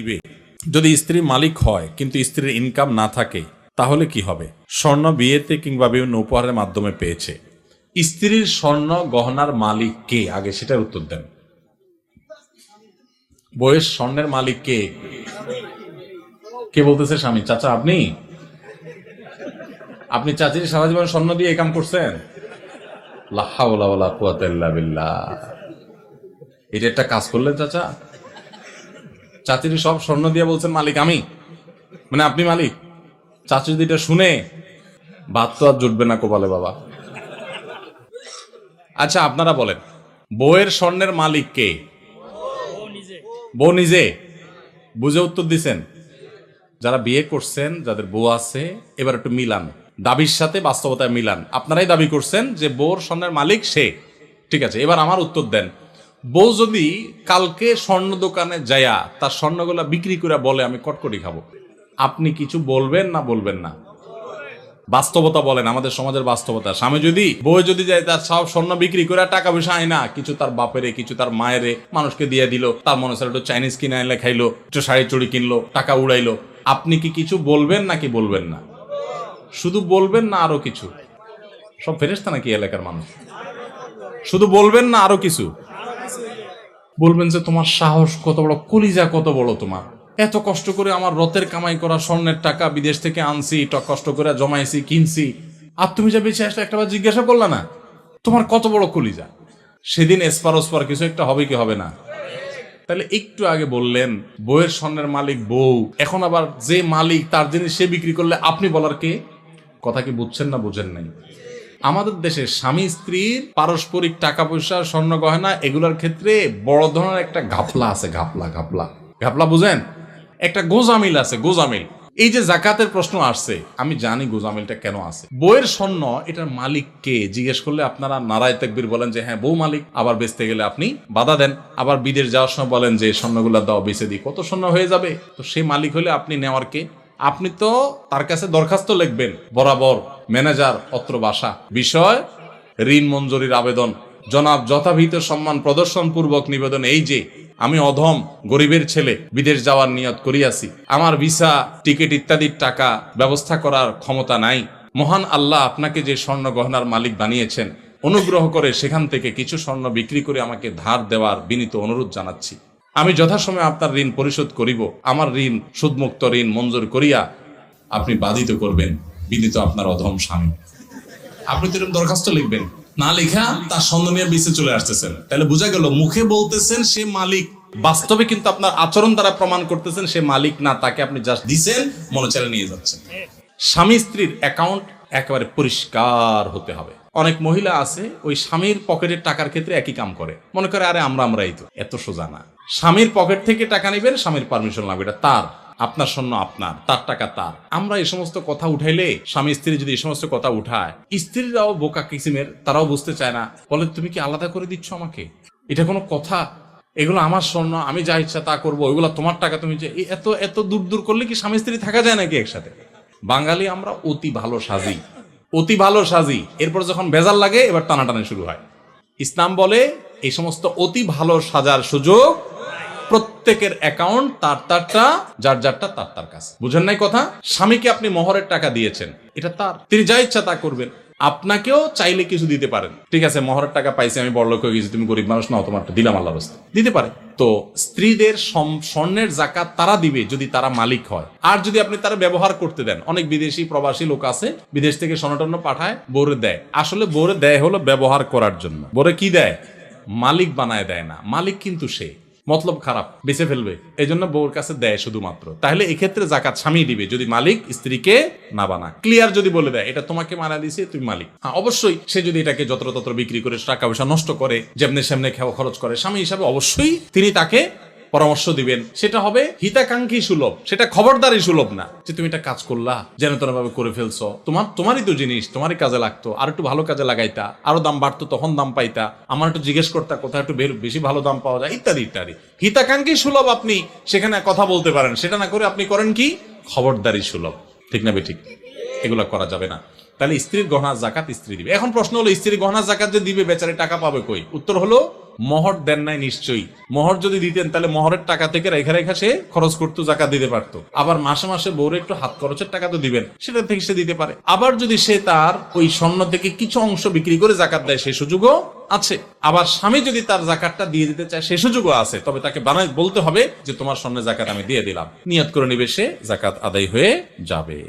দিবে। যদি স্ত্রী মালিক হয় কিন্তু স্ত্রীর ইনকাম না থাকে তাহলে কি হবে? স্বর্ণ বিয়েতে কিংবা বিভিন্ন উপহারের মাধ্যমে পেয়েছে, স্ত্রীর স্বর্ণ গহনার মালিক কে? আগে সেটার উত্তর দেন। বইয়ের স্বর্ণের মালিক কে? কে বলতেছে? স্বামী। চাচা আপনি আপনি চাচির সারা জীবন স্বর্ণ দিয়ে কাম করছেন? লা হাওলা ওয়ালা কুওয়াতা ইল্লা বিল্লাহ। এটা একটা কাজ করলেন চাচা? চাচির সব স্বর্ণ দিয়ে বলছেন মালিক আমি, মানে আপনি মালিক। চাচি যদি এটা শুনে ভাত তো আর জুটবে না কপালে বাবা। আচ্ছা আপনারা বলেন, বউয়ের স্বর্ণের মালিক কে? বউ নিজে। বুঝে উত্তর দিছেন? যারা বিয়ে করছেন, যাদের বউ আছে, এবার একটু মিলান, দাবির সাথে বাস্তবতায় মিলান। আপনারাই দাবি করছেন যে বউর স্বর্ণের মালিক সে, ঠিক আছে। এবার আমার উত্তর দেন, বউ যদি কালকে স্বর্ণ দোকানে যায়া তার স্বর্ণগুলা বিক্রি করে বলে আমি কটকটি খাবো, আপনি কিছু বলবেন না বলবেন না? বাস্তবতা বলেন, আমাদের সমাজের বাস্তবতা। স্বামী যদি, বউ যদি যায় তার সব স্বর্ণ বিক্রি করে টাকা পয়সা আয় না, কিছু তার বাপেরে কিছু তার মায়েরে মানুষকে দিয়ে দিল, তার মনে হচ্ছে একটু চাইনিজ কিনে আনলে খাইলো, একটু শাড়ি চুড়ি কিনলো, টাকা উড়াইলো, আপনি কি কিছু বলবেন নাকি বলবেন না? শুধু বলবেন না আরো কিছু? সব ফেরেশতা নাকি এলাকার মানুষ? শুধু বলবেন না আরো কিছু বলবেন? যে তোমার সাহস কত বড়, কলিজা কত বড় তোমার, এত কষ্ট করে আমার রতের কামাই করা স্বর্ণের টাকা বিদেশ থেকে আনছি, কষ্ট করে জমাইছি, কিনছি, আর তুমি যা বেঁচে আসলে একটাবার জিজ্ঞাসা করলা না? তোমার কত বড় কলিজা। সেদিন এসপার ওসপার কিছু একটা হবে কি হবে না? তাহলে একটু আগে বললেন বউয়ের স্বর্ণের মালিক বউ, এখন আবার যে মালিক তার জিনিস সে বিক্রি করলে আপনি বলার কে? কথা কি বুঝছেন না বুঝেন নাই? আমাদের দেশে স্বামী স্ত্রীর পারস্পরিক টাকা পয়সা, স্বর্ণ গয়না এগুলোর ক্ষেত্রে বড় ধরনের একটা ঘাপলা আছে। ঘাপলা ঘাপলা ঘাপলা বুঝেন? একটা গোজামিল আছে, গোজামিল। এই যে জাকাতের প্রশ্ন আসছে, আমি জানি গোজামিলটা কেন আছে। বইয়ের স্বর্ণ, এটার মালিক কে জিজ্ঞেস করলে আপনারা নারায়ে তাকবীর বলেন যে হ্যাঁ বউ মালিক, আবার বেচতে গেলে আপনি বাধা দেন, আবার বিদেশ যাওয়ার সময় বলেন যে স্বর্ণগুলা দাও বেচে দিই, কত স্বর্ণ হয়ে যাবে। তো সেই মালিক হলে আপনি নেওয়ার কে? আপনি তো তার কাছে দরখাস্ত লিখবেন, বরাবর ম্যানেজার অত্র বাসা, বিষয় ঋণ মঞ্জুরির আবেদন, জনাব যথাবিহিত সম্মান প্রদর্শন পূর্বক নিবেদন এই যে আমি অধম গরিবের ছেলে, বিদেশ যাওয়ার নিয়ত করিয়াছি, আমার ভিসা টিকিট ইত্যাদির টাকা ব্যবস্থা করার ক্ষমতা নাই। মহান আল্লাহ আপনাকে যে স্বর্ণ গহনার মালিক বানিয়েছেন, অনুগ্রহ করে সেখান থেকে কিছু স্বর্ণ বিক্রি করে আমাকে ধার দেওয়ার বিনীত অনুরোধ জানাচ্ছি। আমি যথাসময়ে আপনার ঋণ পরিশোধ করিব। আমার ঋণ সুদমুক্ত ঋণ মঞ্জুর করিয়া আপনি বাধিত করবেন, বিনীত আপনার অধম স্বামী। আপনি তো এরকম দরখাস্ত লিখবেন, না লেখা তার স্বর্ণ নিয়ে বিচে চলে আসতেছেন। তাহলে বোঝা গেল মুখে বলতেছেন সে মালিক, বাস্তবে কিন্তু আপনার আচরণ দ্বারা প্রমাণ করতেছেন সে মালিক না, তাকে আপনি জাস্ট দিছেন, মনে চাইলে নিয়ে যাচ্ছেন। স্বামী স্ত্রীর অ্যাকাউন্ট একেবারে পরিষ্কার হতে হবে। অনেক মহিলা আছে ওই স্বামীর পকেটের টাকার ক্ষেত্রে একই কাম করে, মনে করে আরে আমরাই তো, এত সোজা না। স্বামীর পকেট থেকে টাকা নেবেন, স্বামীর পারমিশন লাগবে, এটা তার, আপনার স্বর্ণ আপনার, তার টাকা তার। আমরা এই সমস্ত কথা উঠাইলে, স্বামী স্ত্রী যদি এই সমস্ত কথা উঠায়, স্ত্রীরাও বোকা কিসিমের, তারাও বুঝতে চায় না, বলে তুমি কি আলাদা করে দিচ্ছ আমাকে? এটা কোনো কথা? এগুলো আমার স্বর্ণ, আমি যা ইচ্ছা তা করবো, ওইগুলো তোমার টাকা, তুমি যে এত এত দূর দূর করলে কি স্বামী স্ত্রী থাকা যায় নাকি একসাথে? বাঙালি আমরা অতি ভালো সাজি, অতি ভালো সাজি, এরপর যখন বেজাল লাগে এবার টানাটানি শুরু হয়। ইসলাম বলে এই সমস্ত অতি ভালো সাজার সুযোগ, প্রত্যেকের অ্যাকাউন্ট তার তারটা, যার যারটা তার তার কাছে। বুঝেন নাই কথা? স্বামীকে আপনি মোহরের টাকা দিয়েছেন, এটা তার, তিনি যা ইচ্ছা তা করবেন। আপনাকেও চাইলে কিছু দিতে পারেন, ঠিক আছে মোহরের টাকা পাইছি, আমি বড়লোক হয়ে গেছি, তুমি গরিব মানুষ নাও, তোমারটা দিলাম আল্লাহর রাস্তায়, দিতে পারে। তো স্ত্রীদের স্বর্ণের জাকাত তারা দিবে যদি তারা মালিক হয়। আর যদি আপনি তারা ব্যবহার করতে দেন, অনেক বিদেশি প্রবাসী লোক আছে বিদেশ থেকে স্বর্ণ পাঠায়, বোরে দেয়, আসলে বোরে দেয় হলো ব্যবহার করার জন্য। বোরে কি দেয়? মালিক বানায় দেয় না, মালিক কিন্তু সে, মতলব খারাপ, বেঁচে ফেলবে, এই জন্য বউর কাছে দেয় শুধুমাত্র। তাহলে এক্ষেত্রে জাকাত স্বামী দিবে যদি মালিক স্ত্রীকে না বানায়। ক্লিয়ার যদি বলে দেয় এটা তোমাকে মানা দিছে, তুমি মালিক। হ্যাঁ অবশ্যই সে যদি এটাকে যত্রতত্র বিক্রি করে টাকা পয়সা নষ্ট করে, যেমনে সেমনে খরচ করে, স্বামী হিসাবে অবশ্যই তিনি তাকে পরামর্শ দিবেন। সেটা হবে হিতাকাঙ্ক্ষী সুলভ, সেটা খবরদারি সুলভ না যে তুমি এটা কাজ করলা, যেন তেন ভাবে করে ফেলছো, তোমারই তো জিনিস, তোমারই কাজে লাগতো, আর একটু ভালো কাজে লাগাইতা, আরো দাম বাড়তো তখন দাম পাইতা, আমার একটু জিজ্ঞেস করতা কোথায় একটু বেশি ভালো দাম পাওয়া যায়, ইত্যাদি ইত্যাদি। হিতাকাঙ্ক্ষী সুলভ আপনি সেখানে কথা বলতে পারেন, সেটা না করে আপনি করেন কি খবরদারি সুলভ। ঠিক না বেঠিক? এগুলা করা যাবে না। তাহলে স্ত্রীর গহনা জাকাত স্ত্রী দিবে। এখন প্রশ্ন হলো স্ত্রীর গহনা জাকাত যে দিবে, বেচারে টাকা পাবে কই? উত্তর হলো মোহর দেন নাই নিশ্চয়ই। মোহর যদি দিতেন তাহলে মোহরের টাকা থেকে রেখা রেখা সে খরচ করতো, জাকাত দিতে পারতো। আবার মাসে মাসে বউরে একটু হাত খরচের টাকা তো দিবেন, সেটা থেকে সে দিতে পারে। আবার যদি সে তার ওই স্বর্ণ থেকে কিছু অংশ বিক্রি করে জাকাত দেয়, সে সুযোগও আছে। আবার স্বামী যদি তার জাকাতটা দিয়ে দিতে চায়, সে সুযোগও আছে। তবে তাকে বলতে হবে যে তোমার স্বর্ণের জাকাত আমি দিয়ে দিলাম, নিয়ত করে নিবে, সে জাকাত আদায় হয়ে যাবে।